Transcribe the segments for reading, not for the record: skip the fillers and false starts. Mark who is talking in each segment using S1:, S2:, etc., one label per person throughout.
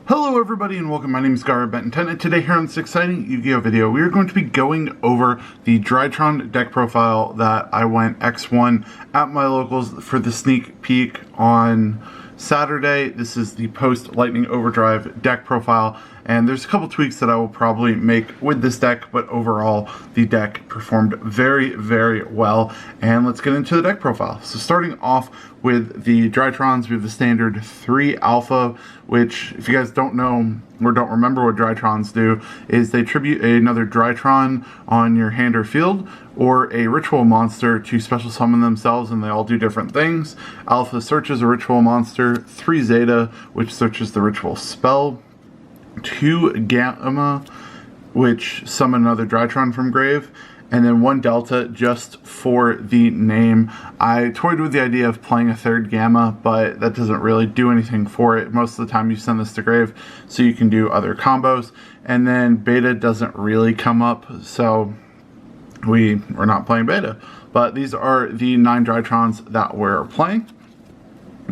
S1: Hello everybody and welcome, my name is GaaraOfBentonYGO, and today here on this exciting Yu-Gi-Oh video we are going to be going over the Drytron deck profile that I went X1 at my locals for the sneak peek on Saturday. This is the post-Lightning Overdrive deck profile, and there's a couple tweaks that I will probably make with this deck, but overall the deck performed very well. And let's get into the deck profile. So starting off with the Drytrons, we have the standard 3 alpha, which if you guys don't know or don't remember what Drytrons do, is they tribute another Drytron on your hand or field, or a ritual monster to special summon themselves, and they all do different things. Alpha searches a ritual monster, 3 Zeta, which searches the ritual spell, 2 Gamma, which summon another Drytron from grave, and then 1 Delta just for the name. I toyed with the idea of playing a 3rd Gamma, but that doesn't really do anything for it. Most of the time you send this to grave so you can do other combos, and then Beta doesn't really come up, so we're not playing Beta. But these are the 9 Drytrons that we're playing.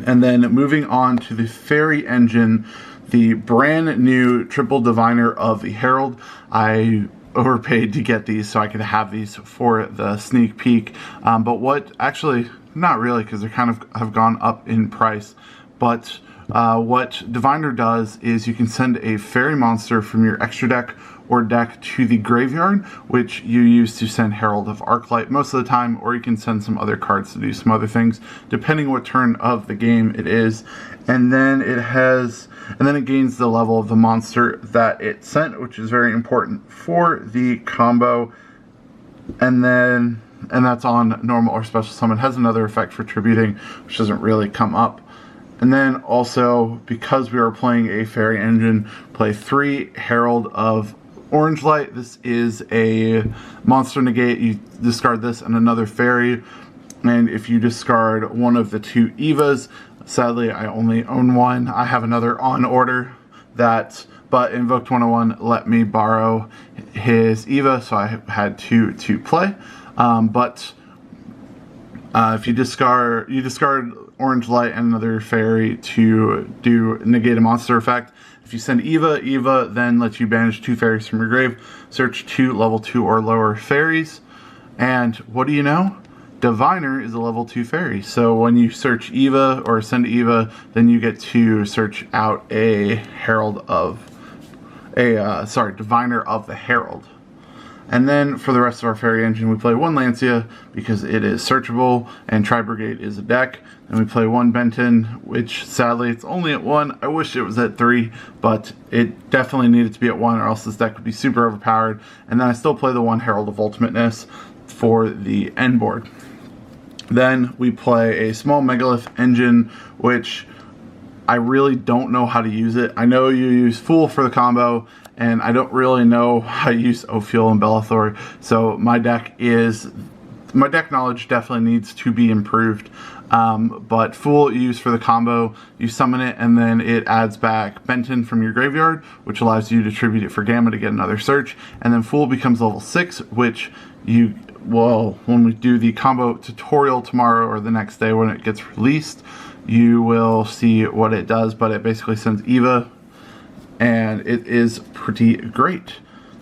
S1: And then moving on to the Fairy Engine, the brand new triple diviner of the Herald. I overpaid to get these so I could have these for the sneak peek, but what actually, not really, because they kind of have gone up in price, but what diviner does is you can send a fairy monster from your extra deck or deck to the graveyard, which you use to send Herald of Arclight most of the time, or you can send some other cards to do some other things depending what turn of the game it is. And then it gains the level of the monster that it sent, which is very important for the combo. And that's on normal or special summon. It has another effect for tributing, which doesn't really come up. And then also, because we are playing a Fairy Engine, play 3 Herald of Orange Light. This is a monster negate. You discard this and another fairy, and if you discard one of the 2 Evas, sadly I only own 1. I have another on order but Invoked 101 let me borrow his Eva, so I had 2 to play. If you discard Orange Light and another fairy to negate a monster effect. If you send Eva then lets you banish 2 fairies from your grave, search 2 level 2 or lower fairies, and what do you know? Diviner is a level 2 fairy, so when you search Eva or send Eva, then you get to search out a Diviner of the Herald. And then for the rest of our Fairy Engine, we play 1 Lancia because it is searchable, and Tri-Brigade is a deck. And we play 1 Benton, which sadly it's only at 1. I wish it was at 3, but it definitely needed to be at 1 or else this deck would be super overpowered. And then I still play the 1 Herald of Ultimateness for the end board. Then we play a small Megalith Engine, which I really don't know how to use it. I know you use Fool for the combo, and I don't really know how to use Ophiel and Bellathor, so my deck knowledge definitely needs to be improved. But Fool you use for the combo, you summon it, and then it adds back Benton from your graveyard, which allows you to tribute it for Gamma to get another search, and then Fool becomes level 6, which when we do the combo tutorial tomorrow or the next day when it gets released, you will see what it does, but it basically sends Eva, and it is pretty great.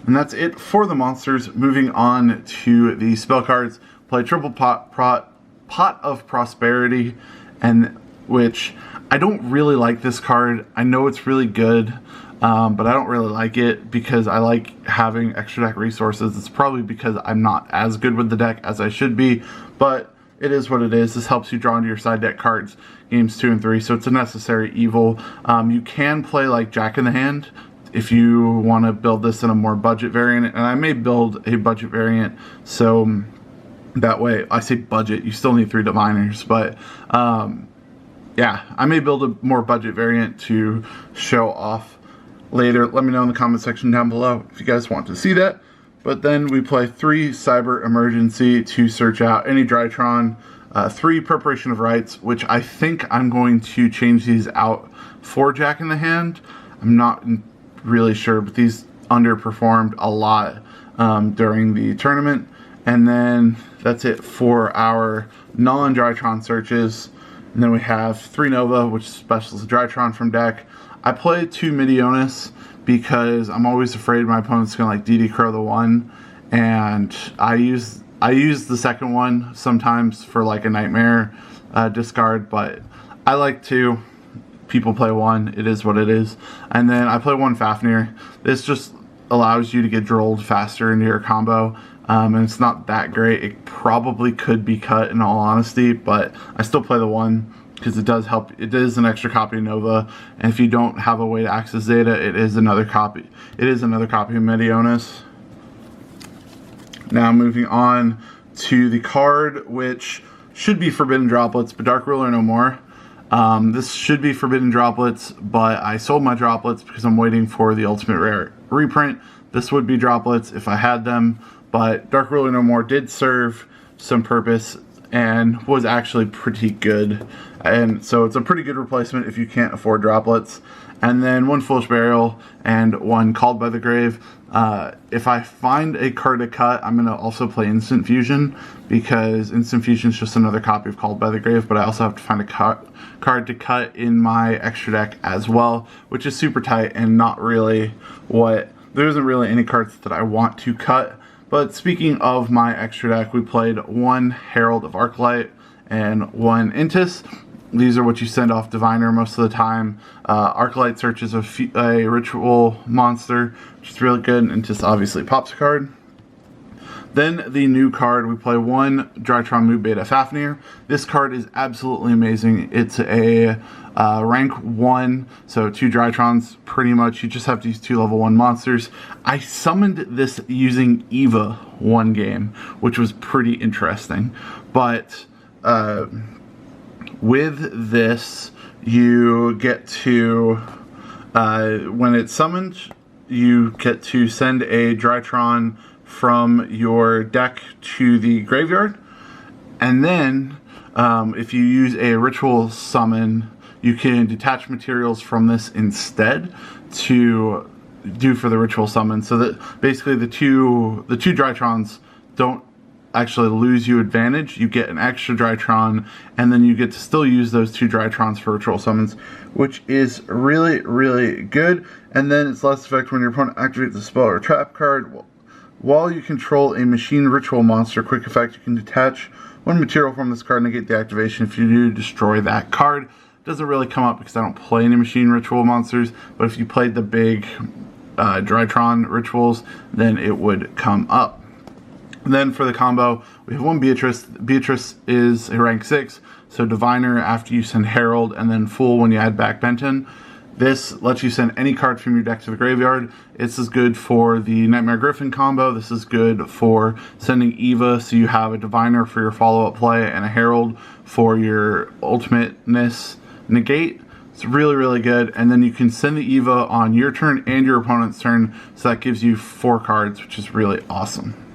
S1: And that's it for the monsters. Moving on to the spell cards, play Triple Pot of Prosperity, and which I don't really like this card. I know it's really good, but I don't really like it because I like having extra deck resources. It's probably because I'm not as good with the deck as I should be, but it is what it is. This helps you draw into your side deck cards games 2 and 3, so it's a necessary evil. You can play like Jack in the Hand if you want to build this in a more budget variant, and I may build a budget variant, so that way, I say budget, you still need 3 diviners, but yeah, I may build a more budget variant to show off later. Let me know in the comment section down below if you guys want to see that. But then we play 3 Cyber Emergency to search out any Drytron, 3 Preparation of Rites, which I think I'm going to change these out for Jack in the Hand. I'm not really sure, but these underperformed a lot during the tournament. And then that's it for our non-Drytron searches. And then we have 3 Nova, which specials Drytron from deck. I play 2 Midionis because I'm always afraid my opponent's gonna like DD Crow the 1, and I use the second one sometimes for like a nightmare discard, but I like 2. People play 1. It is what it is. And then I play 1 Fafnir. This just allows you to get drilled faster into your combo, and it's not that great. It probably could be cut in all honesty, but I still play the 1 because it does help. It is an extra copy of Nova, and if you don't have a way to access data, it is another copy. It is another copy of Midionis. Now moving on to the card, which should be Forbidden Droplets, but Dark Ruler no more. This should be Forbidden Droplets, but I sold my Droplets because I'm waiting for the Ultimate Rare reprint. This would be Droplets if I had them, but Dark Ruler no more did serve some purpose and was actually pretty good. And so it's a pretty good replacement if you can't afford Droplets. And then 1 Foolish Burial and 1 Called by the Grave. If I find a card to cut, I'm going to also play Instant Fusion, because Instant Fusion is just another copy of Called by the Grave, but I also have to find a card to cut in my extra deck as well, which is super tight and not really there isn't really any cards that I want to cut. But speaking of my extra deck, we played 1 Herald of Arclight and 1 Intis. These are what you send off Diviner most of the time. Arclight searches a ritual monster, which is really good, and just obviously pops a card. Then the new card, we play 1 Drytron Mu Beta Fafnir. This card is absolutely amazing. It's a rank 1, so 2 Drytrons pretty much. You just have to use 2 level 1 monsters. I summoned this using Eva one game, which was pretty interesting. But with this, you get to, when it's summoned, you get to send a Drytron from your deck to the graveyard. And then, if you use a ritual summon, you can detach materials from this instead to do for the ritual summon. So that basically the two Drytrons don't actually lose you advantage. You get an extra Drytron, and then you get to still use those 2 Drytrons for ritual summons, which is really, really good. And then it's less effect when your opponent activates a spell or trap card. While you control a machine ritual monster, quick effect, you can detach 1 material from this card and negate the activation. If you do, destroy that card. It doesn't really come up because I don't play any machine ritual monsters, but if you played the big Drytron rituals, then it would come up. And then for the combo, we have 1 Beatrice. Beatrice is a rank 6, so Diviner after you send Herald, and then Fool when you add back Benton. This lets you send any card from your deck to the graveyard. This is good for the Nightmare Griffin combo. This is good for sending Eva, so you have a Diviner for your follow-up play and a Herald for your ultimateness negate. It's really, really good. And then you can send the Eva on your turn and your opponent's turn, so that gives you 4 cards, which is really awesome.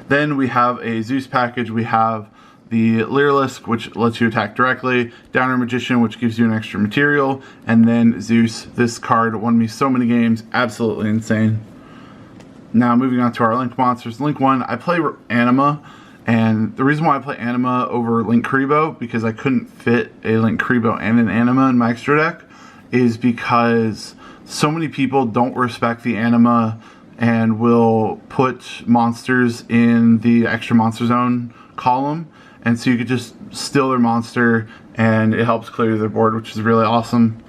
S1: Then we have a Zeus package. We have the Lyrilisk, which lets you attack directly, Downer Magician, which gives you an extra material, and then Zeus. This card won me so many games, absolutely insane. Now moving on to our Link monsters. Link 1, I play Anima, and the reason why I play Anima over Link Kuriboh, because I couldn't fit a Link Kuriboh and an Anima in my extra deck, is because so many people don't respect the Anima and will put monsters in the extra monster zone column, and so you could just steal their monster and it helps clear their board, which is really awesome.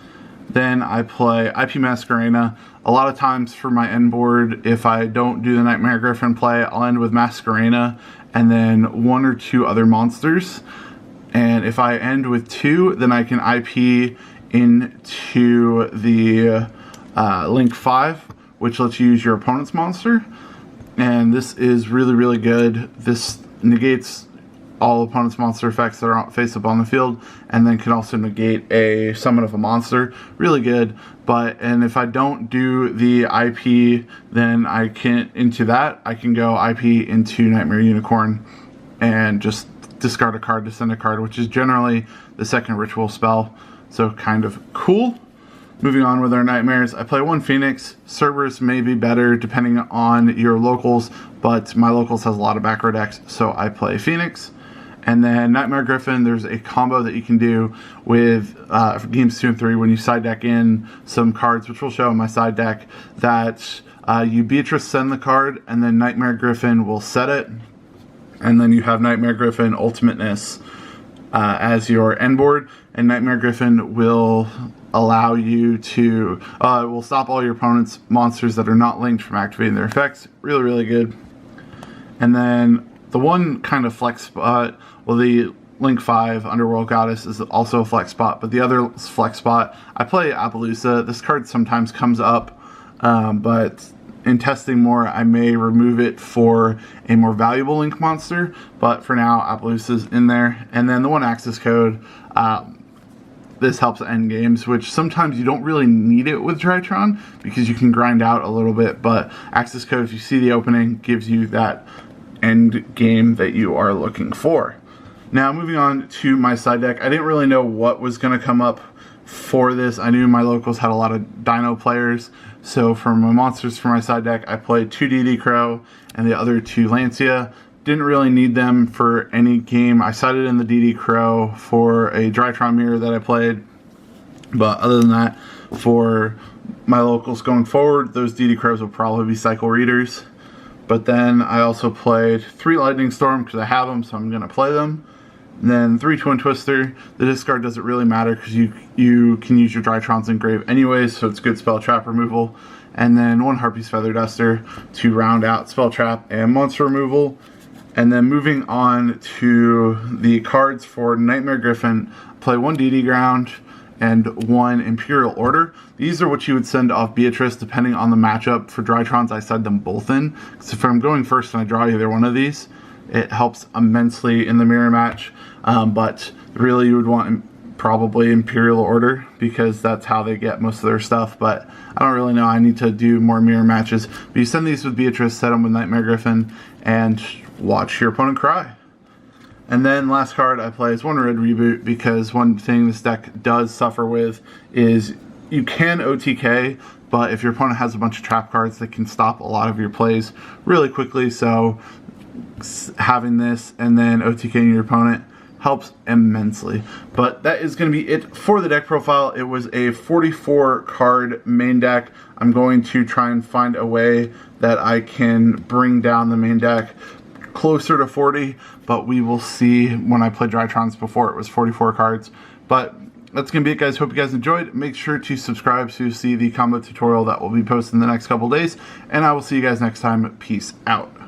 S1: Then I play IP Masquerena. A lot of times for my end board, if I don't do the Nightmare Griffin play, I'll end with Masquerena and then 1 or 2 other monsters. And if I end with 2, then I can IP into the Link 5, which lets you use your opponent's monster. And this is really, really good. This negates all opponent's monster effects that are face up on the field, and then can also negate a summon of a monster. Really good. And if I don't do the IP, then I can go IP into Nightmare Unicorn and just discard a card to send a card, which is generally the second ritual spell. So kind of cool. Moving on with our nightmares, I play 1 Phoenix. Cerberus may be better depending on your locals, but my locals has a lot of back row decks, so I play Phoenix. And then Nightmare Griffin, there's a combo that you can do with games 2 and 3 when you side deck in some cards, which we'll show in my side deck, that you Beatrice send the card, and then Nightmare Griffin will set it, and then you have Nightmare Griffin Ultimateness as your end board, and Nightmare Griffin will allow you to, will stop all your opponent's monsters that are not linked from activating their effects. Really, really good. And then the one kind of flex spot, well, the Link 5 Underworld Goddess is also a flex spot, but the other flex spot, I play Appaloosa. This card sometimes comes up, but in testing more, I may remove it for a more valuable Link monster, but for now, Appaloosa's in there. And then the one access code, this helps end games, which sometimes you don't really need it with Drytron because you can grind out a little bit, but access code, if you see the opening, gives you that end game that you are looking for. Now moving on to my side deck, I didn't really know what was going to come up for this. I knew my locals had a lot of Dino players, so for my monsters for my side deck, I played 2 DD Crow and the other 2 Lancia. Didn't really need them for any game. I sided in the DD Crow for a Drytron mirror that I played, but other than that, for my locals going forward, those DD Crows will probably be cycle readers. But then I also played 3 Lightning Storm because I have them, so I'm going to play them. And then 3 Twin Twister. The discard doesn't really matter because you can use your Drytrons in grave anyways, so it's good spell trap removal. And then 1 Harpy's Feather Duster to round out spell trap and monster removal. And then moving on to the cards for Nightmare Griffin, play 1 DD Ground and 1 Imperial Order. These are what you would send off Beatrice depending on the matchup. For Drytrons, I send them both in. So if I'm going first and I draw either one of these, it helps immensely in the mirror match. But really you would want probably Imperial Order because that's how they get most of their stuff. But I don't really know. I need to do more mirror matches. But you send these with Beatrice, set them with Nightmare Griffin, and watch your opponent cry. And then last card I play is 1 Red Reboot because one thing this deck does suffer with is you can OTK, but if your opponent has a bunch of trap cards, that can stop a lot of your plays really quickly. So having this and then OTKing your opponent helps immensely. But that is going to be it for the deck profile. It was a 44 card main deck. I'm going to try and find a way that I can bring down the main deck closer to 40, but we will see. When I played Drytrons before, it was 44 cards. But that's going to be it, guys. Hope you guys enjoyed. Make sure to subscribe to see the combo tutorial that will be posted in the next couple days, and I will see you guys next time. Peace out.